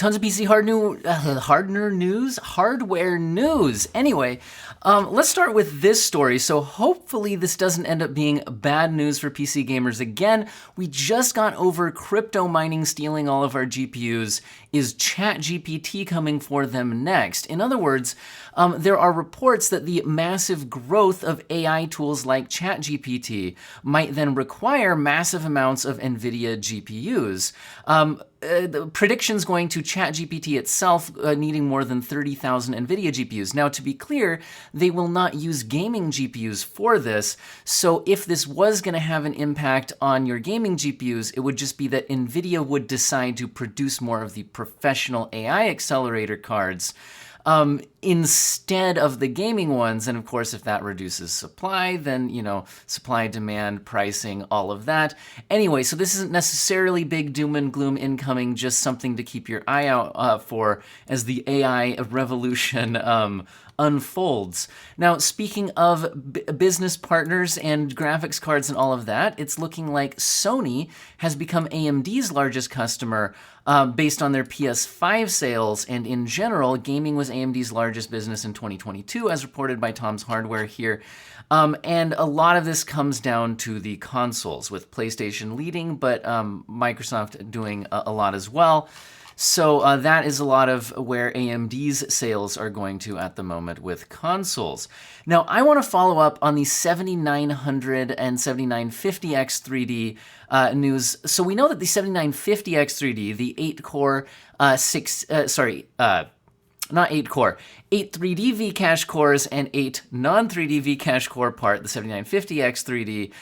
Tons of PC hardware news. Anyway, let's start with this story. So hopefully this doesn't end up being bad news for PC gamers again. We just got over crypto mining stealing all of our GPUs. Is ChatGPT coming for them next? In other words, there are reports that the massive growth of AI tools like ChatGPT might then require massive amounts of Nvidia GPUs. The predictions going to ChatGPT itself needing more than 30,000 Nvidia GPUs. Now, to be clear, they will not use gaming GPUs for this. So if this was going to have an impact on your gaming GPUs, it would just be that Nvidia would decide to produce more of the professional AI accelerator cards instead of the gaming ones. And of course, if that reduces supply, then, supply, demand, pricing, all of that. Anyway, so this isn't necessarily big doom and gloom incoming, just something to keep your eye out for as the AI revolution unfolds. Now, speaking of business partners and graphics cards and all of that, it's looking like Sony has become AMD's largest customer based on their PS5 sales, and in general, gaming was AMD's largest business in 2022, as reported by Tom's Hardware here. And a lot of this comes down to the consoles, with PlayStation leading, but Microsoft doing a lot as well. So that is a lot of where AMD's sales are going to at the moment with consoles. Now, I want to follow up on the 7900 and 7950 X3D news. So we know that the 7950 X3D, the 8-core, 8 3D V-cache cores and 8 non-3D V-cache core part, the 7950 X3D,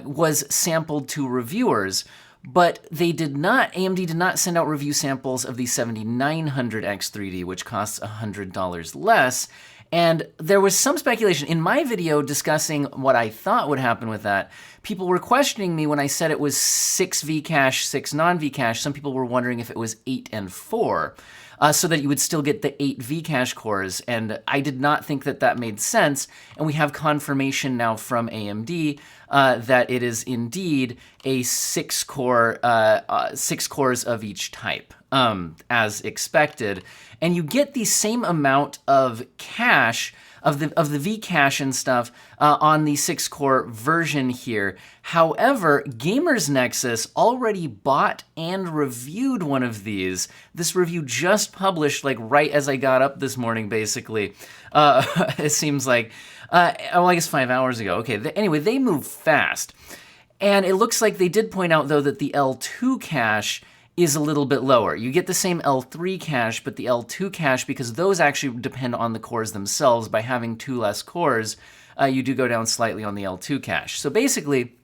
was sampled to reviewers. But AMD did not send out review samples of the 7900 X3D, which costs $100 less. And there was some speculation in my video discussing what I thought would happen with that. People were questioning me when I said it was 6 V-cache, 6 non-V-cache. Some people were wondering if it was 8 and 4. So that you would still get the 8 V-cache cores, and I did not think that that made sense, and we have confirmation now from AMD that it is indeed a 6 cores of each type, as expected, and you get the same amount of cache, of the V-cache and stuff on the 6-core version here. However, Gamers Nexus already bought and reviewed one of these. This review just published, like, right as I got up this morning, basically. It seems like, I guess 5 hours ago. Okay, anyway, they move fast. And it looks like they did point out, though, that the L2 cache is a little bit lower. You get the same L3 cache, but the L2 cache, because those actually depend on the cores themselves, by having 2 less cores, you do go down slightly on the L2 cache. So basically,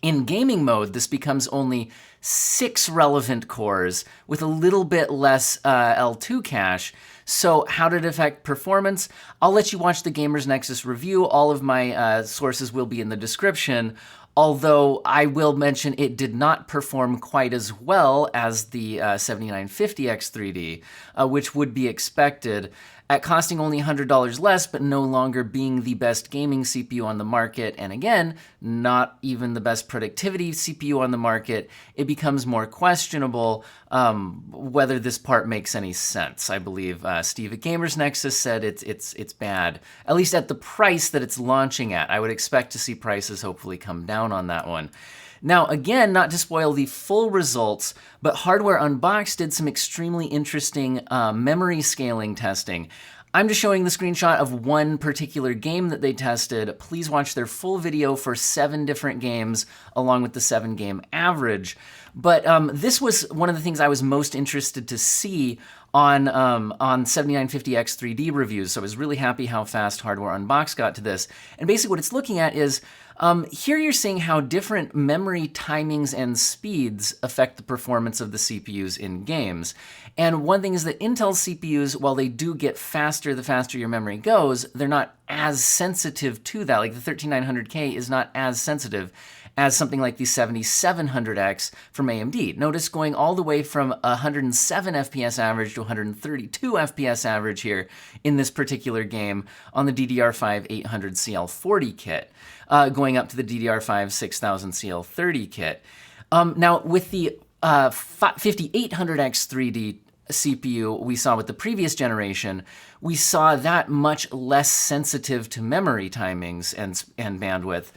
in gaming mode, this becomes only 6 relevant cores with a little bit less L2 cache. So how did it affect performance? I'll let you watch the Gamers Nexus review. All of my sources will be in the description. Although I will mention it did not perform quite as well as the 7950 X3D, which would be expected, at costing only $100 less, but no longer being the best gaming CPU on the market, and again, not even the best productivity CPU on the market. It becomes more questionable whether this part makes any sense. I believe Steve at Gamers Nexus said it's bad, at least at the price that it's launching at. I would expect to see prices hopefully come down on that one. Now, again, not to spoil the full results, but Hardware Unboxed did some extremely interesting memory scaling testing. I'm just showing the screenshot of one particular game that they tested. Please watch their full video for 7 different games, along with the 7-game average. But this was one of the things I was most interested to see on 7950 X3D reviews, so I was really happy how fast Hardware Unboxed got to this. And basically what it's looking at is, here you're seeing how different memory timings and speeds affect the performance of the CPUs in games. And one thing is that Intel CPUs, while they do get faster the faster your memory goes, they're not as sensitive to that. Like the 13900K is not as sensitive as something like the 7700X from AMD. Notice going all the way from 107 FPS average to 132 FPS average here in this particular game on the DDR5 800CL40 kit, going up to the DDR5 6000CL30 kit. Now with the 5800X3D CPU we saw with the previous generation, we saw that much less sensitive to memory timings and bandwidth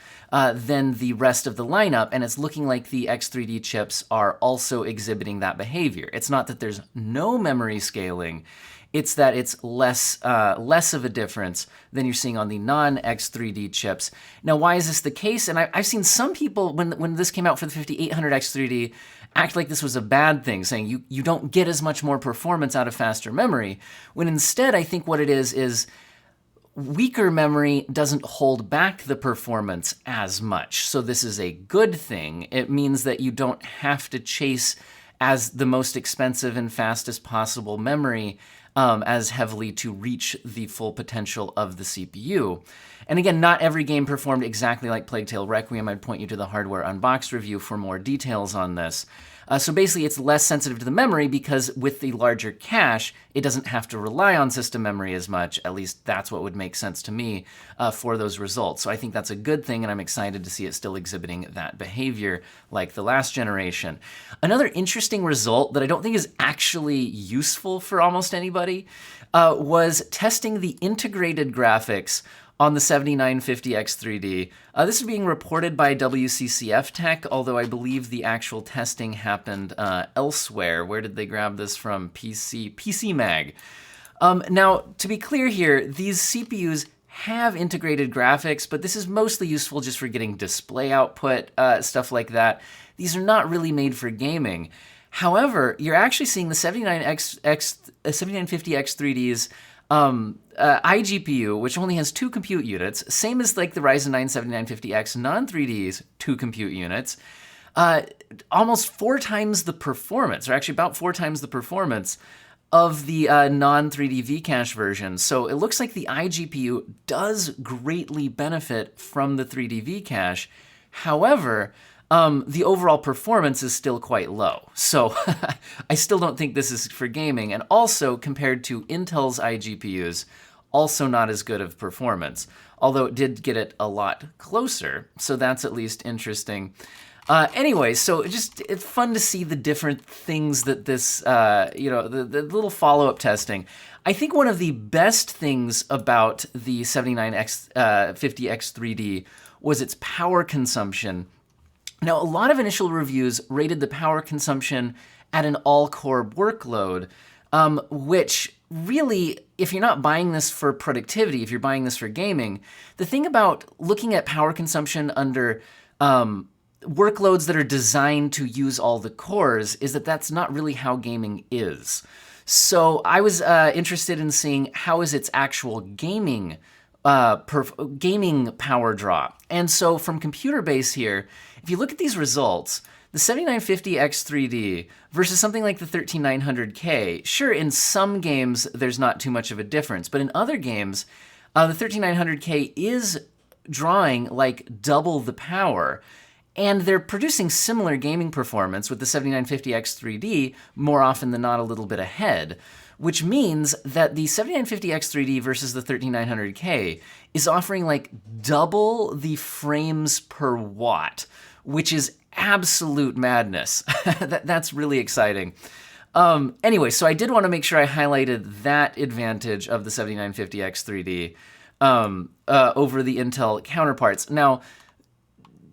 than the rest of the lineup, and it's looking like the X3D chips are also exhibiting that behavior. It's not that there's no memory scaling, it's that it's less of a difference than you're seeing on the non-X3D chips. Now, why is this the case? And I've seen some people, when this came out for the 5800 X3D, act like this was a bad thing, saying you don't get as much more performance out of faster memory, when instead I think what it is weaker memory doesn't hold back the performance as much. So this is a good thing. It means that you don't have to chase as the most expensive and fastest possible memory as heavily to reach the full potential of the CPU. And again, not every game performed exactly like Plague Tale Requiem. I'd point you to the Hardware Unboxed review for more details on this. So basically, it's less sensitive to the memory because with the larger cache, it doesn't have to rely on system memory as much. At least that's what would make sense to me for those results. So I think that's a good thing, and I'm excited to see it still exhibiting that behavior like the last generation. Another interesting result that I don't think is actually useful for almost anybody was testing the integrated graphics on the 7950 X3D. This is being reported by WCCF Tech, although I believe the actual testing happened elsewhere. Where did they grab this from? PC Mag. Now, to be clear here, these CPUs have integrated graphics, but this is mostly useful just for getting display output, stuff like that. These are not really made for gaming. However, you're actually seeing the 7950 X3D's iGPU, which only has 2 compute units, same as like the Ryzen 9 7950X non-3D's 2 compute units, almost 4 times the performance, or actually about 4 times the performance of the non-3D Vcache version. So it looks like the iGPU does greatly benefit from the 3D Vcache. However, the overall performance is still quite low. So I still don't think this is for gaming. And also, compared to Intel's iGPUs, also not as good of performance, although it did get it a lot closer. So that's at least interesting. Anyway, so it's fun to see the different things that this, the little follow-up testing. I think one of the best things about the 7950 X3D was its power consumption. Now, a lot of initial reviews rated the power consumption at an all-core workload, which really, if you're not buying this for productivity, if you're buying this for gaming, the thing about looking at power consumption under workloads that are designed to use all the cores is that that's not really how gaming is. So I was interested in seeing how is its actual gaming power draw. And so from Computer Base here, if you look at these results, the 7950 X3D versus something like the 13900K, sure, in some games there's not too much of a difference, but in other games, the 13900K is drawing like double the power, and they're producing similar gaming performance with the 7950 X3D more often than not a little bit ahead, which means that the 7950 X3D versus the 13900K is offering like double the frames per watt, which is absolute madness. That's really exciting. Anyway, so I did want to make sure I highlighted that advantage of the 7950 X3D over the Intel counterparts. Now,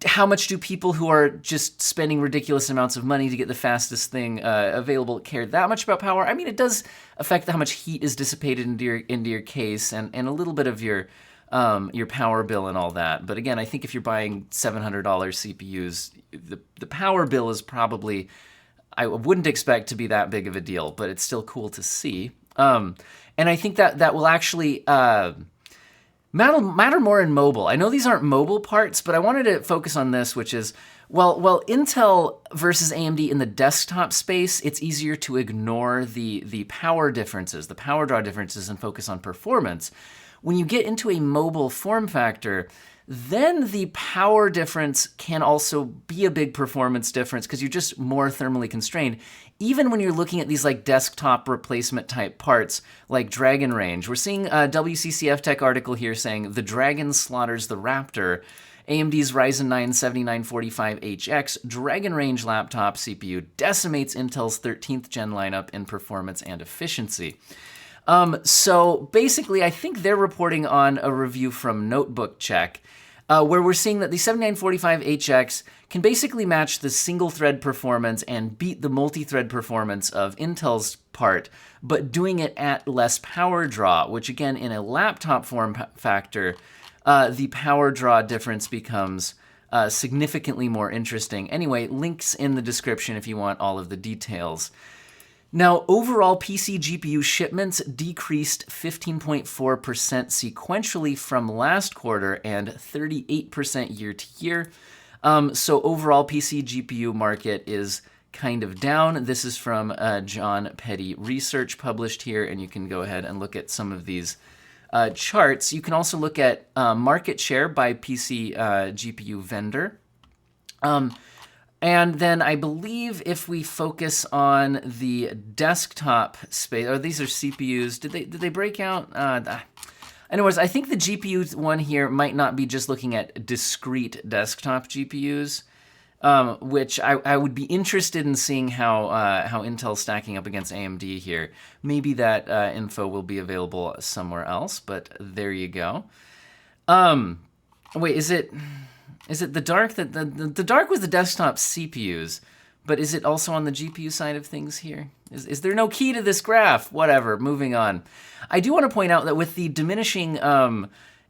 how much do people who are just spending ridiculous amounts of money to get the fastest thing available care that much about power? I mean, it does affect how much heat is dissipated into your case and a little bit of your power bill and all that. But again, I think if you're buying $700 CPUs, the power bill is probably, I wouldn't expect to be that big of a deal, but it's still cool to see. And I think that will actually matter more in mobile. I know these aren't mobile parts, but I wanted to focus on this, which is, well, Intel versus AMD in the desktop space, it's easier to ignore the power differences, the power draw differences, and focus on performance. When you get into a mobile form factor, then the power difference can also be a big performance difference because you're just more thermally constrained. Even when you're looking at these like desktop replacement type parts like Dragon Range, we're seeing a WCCF Tech article here saying the Dragon slaughters the Raptor. AMD's Ryzen 9 7945HX Dragon Range laptop CPU decimates Intel's 13th gen lineup in performance and efficiency. So basically, I think they're reporting on a review from Notebook Check, where we're seeing that the 7945HX can basically match the single-thread performance and beat the multi-thread performance of Intel's part, but doing it at less power draw, which again, in a laptop form factor, the power draw difference becomes significantly more interesting. Anyway, links in the description if you want all of the details. Overall PC GPU shipments decreased 15.4% sequentially from last quarter and 38% year to year. So overall PC GPU market is kind of down. This is from John Petty Research published here, and you can go ahead and look at some of these charts. You can also look at market share by PC GPU vendor. And then I believe if we focus on the desktop space, or these are CPUs, did they break out? Anyways, I think the GPU one here might not be just looking at discrete desktop GPUs, which I would be interested in seeing how Intel's stacking up against AMD here. Maybe that info will be available somewhere else, but there you go. Wait, is it the dark that the dark was the desktop CPUs, but is it also on the GPU side of things here? Is there no key to this graph? Whatever, moving on. I do want to point out that with the diminishing,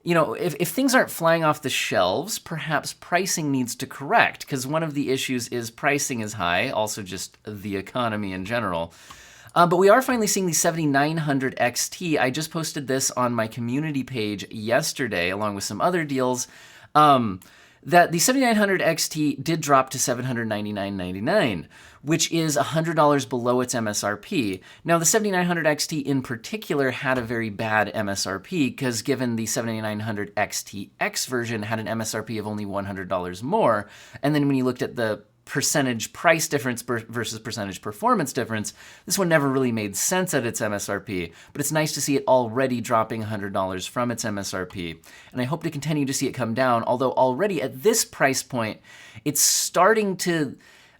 if things aren't flying off the shelves, perhaps pricing needs to correct, because one of the issues is pricing is high, also just the economy in general. But we are finally seeing the 7900 XT. I just posted this on my community page yesterday, along with some other deals. That the 7900 XT did drop to $799.99, which is $100 below its MSRP. Now, the 7900 XT in particular had a very bad MSRP, because given the 7900 XTX version had an MSRP of only $100 more, and then when you looked at the percentage price difference versus percentage performance difference, this one never really made sense at its MSRP, but it's nice to see it already dropping $100 from its MSRP, and I hope to continue to see it come down, although already at this price point, it's starting to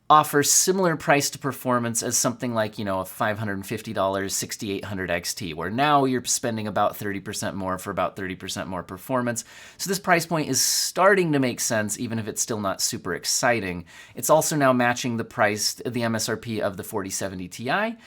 offer similar price to performance as something like, a $550 6800 XT, where now you're spending about 30% more for about 30% more performance. So this price point is starting to make sense, even if it's still not super exciting. It's also now matching the MSRP of the 4070 Ti.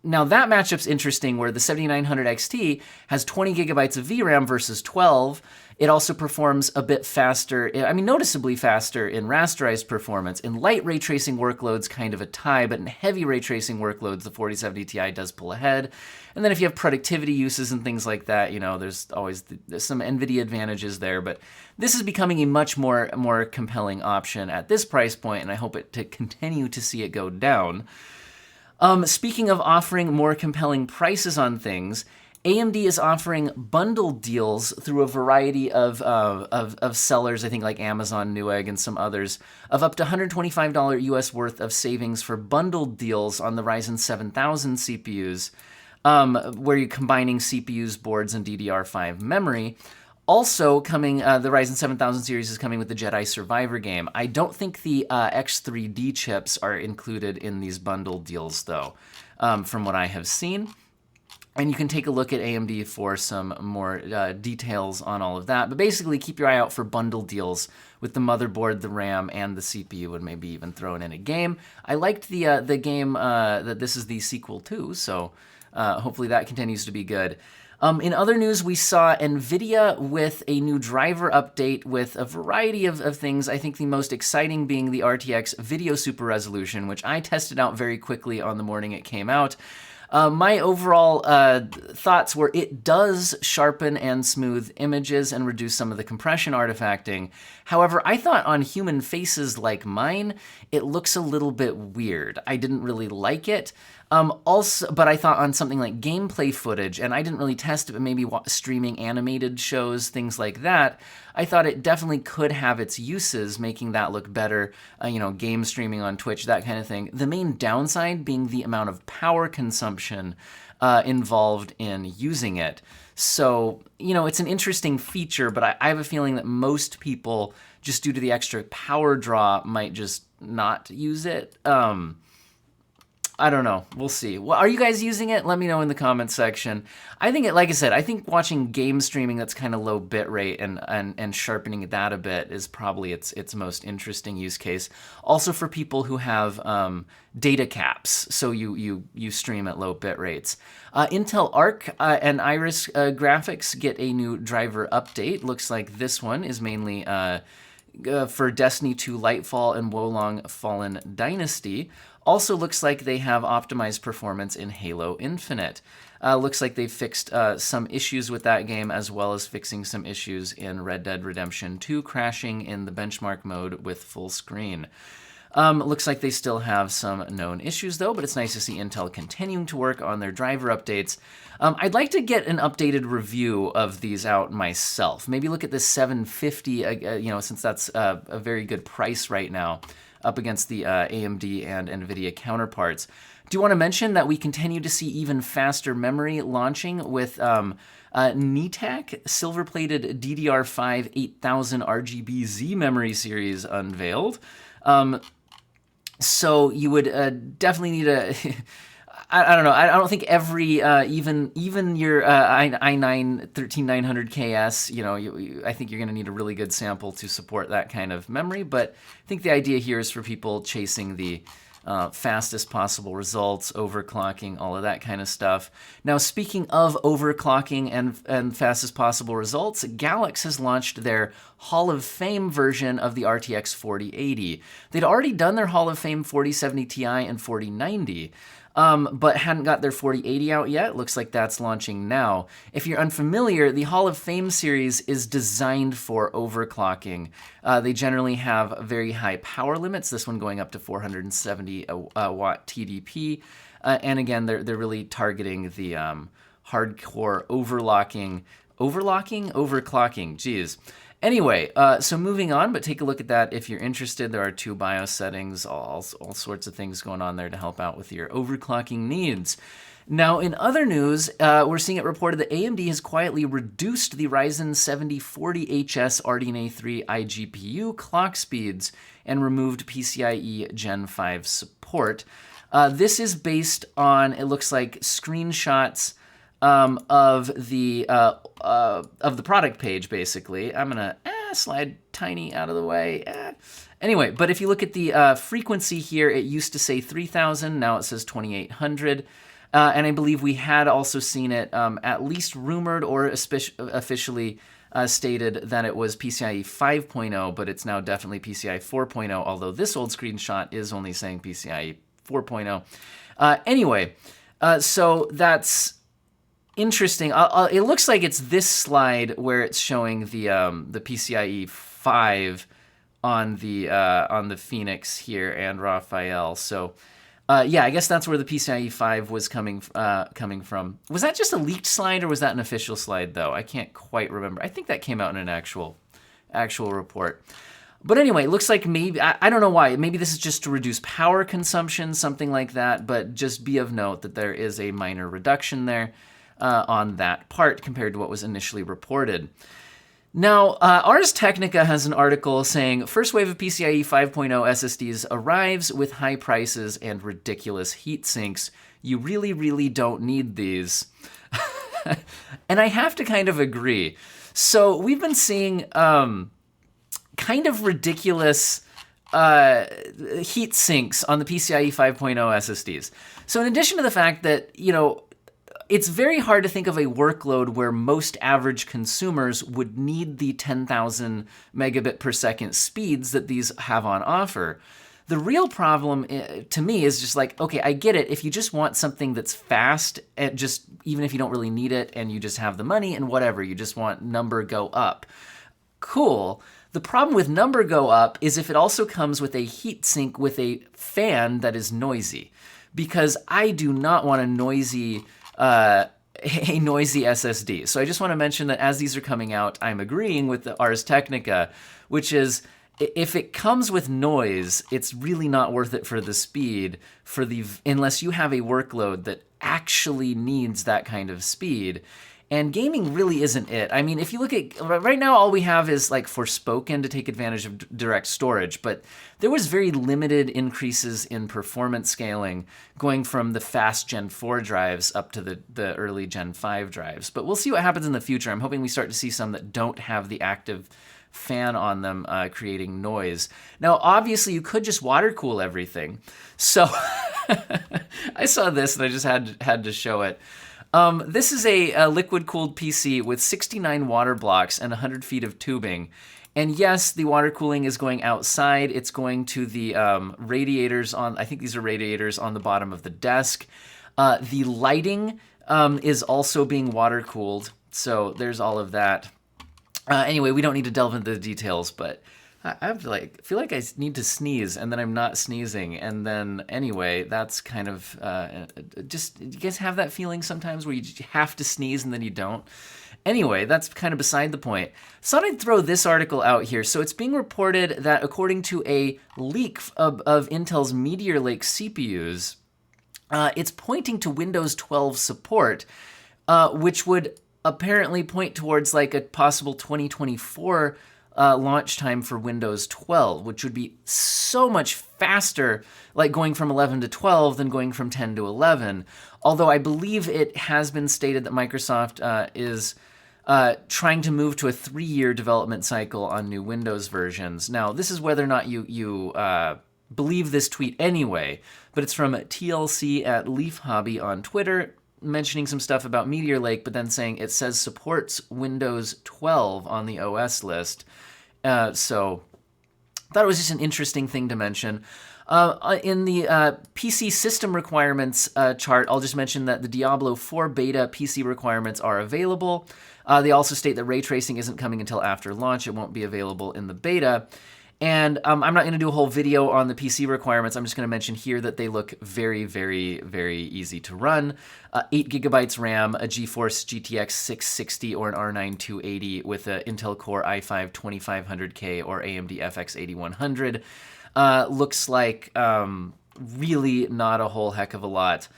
Now that matchup's interesting, where the 7900 XT has 20 gigabytes of VRAM versus 12. It also performs a bit faster, noticeably faster in rasterized performance. In light ray tracing workloads, kind of a tie, but in heavy ray tracing workloads, the 4070 Ti does pull ahead. And then if you have productivity uses and things like that, there's always there's some Nvidia advantages there, but this is becoming a much more compelling option at this price point, and I hope it to continue to see it go down. Speaking of offering more compelling prices on things, AMD is offering bundle deals through a variety of sellers, I think like Amazon, Newegg, and some others, of up to $125 US worth of savings for bundled deals on the Ryzen 7000 CPUs, where you're combining CPUs, boards, and DDR5 memory. Also coming, the Ryzen 7000 series is coming with the Jedi Survivor game. I don't think the X3D chips are included in these bundle deals, though, from what I have seen. And you can take a look at AMD for some more details on all of that. But basically, keep your eye out for bundle deals with the motherboard, the RAM, and the CPU, and maybe even throwing in a game. I liked the game that this is the sequel to, so hopefully that continues to be good. In other news, we saw Nvidia with a new driver update with a variety of things. I think the most exciting being the RTX Video Super Resolution, which I tested out very quickly on the morning it came out. My overall thoughts were it does sharpen and smooth images and reduce some of the compression artifacting. However, I thought on human faces like mine, it looks a little bit weird. I didn't really like it. Also, but I thought on something like gameplay footage, and I didn't really test it, but maybe streaming animated shows, things like that, I thought it definitely could have its uses, making that look better, game streaming on Twitch, that kind of thing. The main downside being the amount of power consumption involved in using it. So, it's an interesting feature, but I have a feeling that most people, just due to the extra power draw, might just not use it. I don't know. We'll see. Well, are you guys using it? Let me know in the comments section. I think like I said, I think watching game streaming that's kind of low bit rate and sharpening that a bit is probably its most interesting use case. Also for people who have data caps, so you stream at low bit rates. Intel Arc and Iris graphics get a new driver update. Looks like this one is mainly for Destiny 2 Lightfall and Wolong Fallen Dynasty. Also looks like they have optimized performance in Halo Infinite. Looks like they've fixed some issues with that game, as well as fixing some issues in Red Dead Redemption 2, crashing in the benchmark mode with full screen. Looks like they still have some known issues, though, but it's nice to see Intel continuing to work on their driver updates. I'd like to get an updated review of these out myself. Maybe look at this 750, since that's a very good price right now, up against the AMD and Nvidia counterparts. Do you want to mention that we continue to see even faster memory launching with NeTek silver-plated DDR5 8000 RGB-Z memory series unveiled? So you would definitely need a... I don't know. I don't think every even your i9 13900KS, I think you're going to need a really good sample to support that kind of memory. But I think the idea here is for people chasing the fastest possible results, overclocking, all of that kind of stuff. Now, speaking of overclocking and fastest possible results, GALAX has launched their Hall of Fame version of the RTX 4080. They'd already done their Hall of Fame 4070 Ti and 4090. But hadn't got their 4080 out yet. Looks like that's launching now. If you're unfamiliar, the Hall of Fame series is designed for overclocking. They generally have very high power limits, this one going up to 470 watt TDP. And again, they're really targeting the hardcore overclocking, geez. Anyway, so moving on, but take a look at that if you're interested. There are 2 BIOS settings, all sorts of things going on there to help out with your overclocking needs. Now, in other news, we're seeing it reported that AMD has quietly reduced the Ryzen 7040HS RDNA 3 iGPU clock speeds and removed PCIe Gen 5 support. This is based on, it looks like, screenshots of the product page, basically. I'm gonna slide tiny out of the way. Anyway, but if you look at the frequency here, it used to say 3000, now it says 2800. And I believe we had also seen it at least rumored or officially stated that it was PCIe 5.0, but it's now definitely PCIe 4.0, although this old screenshot is only saying PCIe 4.0. Anyway, so that's interesting. It looks like it's this slide where it's showing the PCIe 5 on the Phoenix here and Raphael. So yeah, I guess that's where the PCIe 5 was coming from. Was that just a leaked slide or was that an official slide though? I can't quite remember. I think that came out in an actual report. But anyway, it looks like maybe, I don't know why, maybe this is just to reduce power consumption, something like that, but just be of note that there is a minor reduction there on that part compared to what was initially reported. Now, Ars Technica has an article saying, first wave of PCIe 5.0 SSDs arrives with high prices and ridiculous heat sinks. You really, really don't need these. And I have to kind of agree. So we've been seeing kind of ridiculous heat sinks on the PCIe 5.0 SSDs. So in addition to the fact that, it's very hard to think of a workload where most average consumers would need the 10,000 megabit per second speeds that these have on offer. The real problem to me is just like, okay, I get it. If you just want something that's fast, and just even if you don't really need it and you just have the money and whatever, you just want number go up. Cool. The problem with number go up is if it also comes with a heat sink with a fan that is noisy. because I do not want a noisy SSD. So I just want to mention that as these are coming out, I'm agreeing with the Ars Technica, which is if it comes with noise, it's really not worth it for the speed unless you have a workload that actually needs that kind of speed. And gaming really isn't it. I mean, if you look at right now, all we have is like Forspoken to take advantage of direct storage, but there was very limited increases in performance scaling going from the fast Gen 4 drives up to the early Gen 5 drives. But we'll see what happens in the future. I'm hoping we start to see some that don't have the active fan on them creating noise. Now, obviously, you could just water cool everything. So I saw this and I just had to show it. This is a liquid-cooled PC with 69 water blocks and 100 feet of tubing. And yes, the water cooling is going outside. It's going to the radiators I think these are radiators on the bottom of the desk. The lighting is also being water-cooled, so there's all of that. Anyway, we don't need to delve into the details, but I feel like I need to sneeze, and then I'm not sneezing, and then anyway, that's kind of just, you guys have that feeling sometimes where you have to sneeze and then you don't? Anyway, that's kind of beside the point. So I'd throw this article out here. So it's being reported that according to a leak of Intel's Meteor Lake CPUs, it's pointing to Windows 12 support, which would apparently point towards like a possible 2024 launch time for Windows 12, which would be so much faster, like going from 11 to 12 than going from 10 to 11. Although I believe it has been stated that Microsoft is trying to move to a 3-year development cycle on new Windows versions. Now, this is whether or not you believe this tweet anyway, but it's from TLC at Leaf Hobby on Twitter, mentioning some stuff about Meteor Lake, but then saying it says supports Windows 12 on the OS list. So thought it was just an interesting thing to mention. In the PC system requirements chart, I'll just mention that the Diablo 4 beta PC requirements are available. They also state that ray tracing isn't coming until after launch. It won't be available in the beta. And I'm not going to do a whole video on the PC requirements. I'm just going to mention here that they look very, very, very easy to run. 8 gigabytes RAM, a GeForce GTX 660 or an R9 280 with an Intel Core i5 2500K or AMD FX 8100. Looks like really not a whole heck of a lot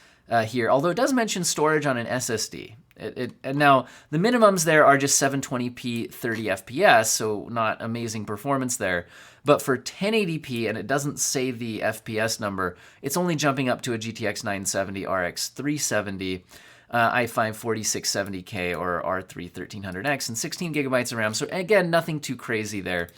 here, although it does mention storage on an SSD. And now, the minimums there are just 720p 30 FPS, so not amazing performance there. But for 1080p, and it doesn't say the FPS number, it's only jumping up to a GTX 970 RX 370, i5 4670K or R3 1300X, and 16 gigabytes of RAM. So again, nothing too crazy there.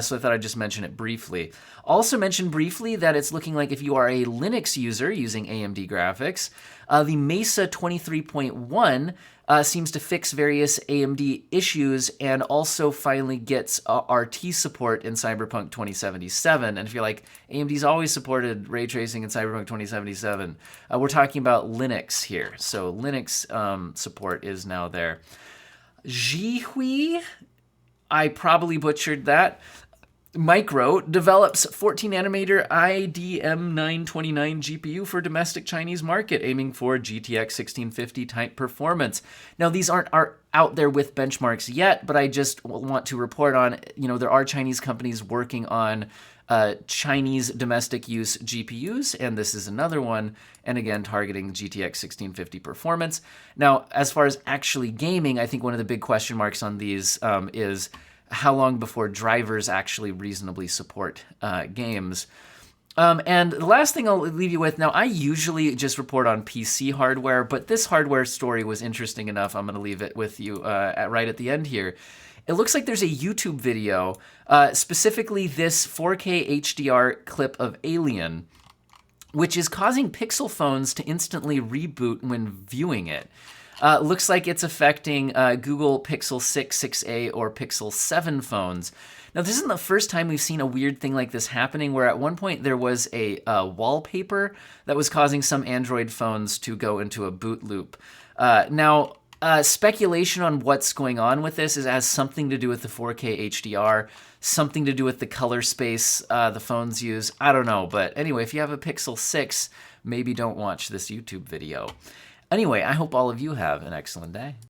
So I thought I'd just mention it briefly. Also mention briefly that it's looking like if you are a Linux user using AMD graphics, the Mesa 23.1 seems to fix various AMD issues and also finally gets RT support in Cyberpunk 2077. And if you're like, AMD's always supported ray tracing in Cyberpunk 2077, we're talking about Linux here. So Linux support is now there. Jihui, I probably butchered that. Micro develops 14-nanometer IDM929 GPU for domestic Chinese market, aiming for GTX 1650 type performance. Now, these aren't out there with benchmarks yet, but I just want to report on, there are Chinese companies working on Chinese domestic use GPUs, and this is another one, and again, targeting GTX 1650 performance. Now, as far as actually gaming, I think one of the big question marks on these is how long before drivers actually reasonably support games. And the last thing I'll leave you with, now I usually just report on PC hardware, but this hardware story was interesting enough, I'm going to leave it with you right at the end here. It looks like there's a YouTube video, specifically this 4K HDR clip of Alien, which is causing Pixel phones to instantly reboot when viewing it. Looks like it's affecting Google Pixel 6, 6a, or Pixel 7 phones. Now, this isn't the first time we've seen a weird thing like this happening, where at one point there was a wallpaper that was causing some Android phones to go into a boot loop. Now, speculation on what's going on with this has something to do with the 4K HDR, something to do with the color space the phones use. I don't know, but anyway, if you have a Pixel 6, maybe don't watch this YouTube video. Anyway, I hope all of you have an excellent day.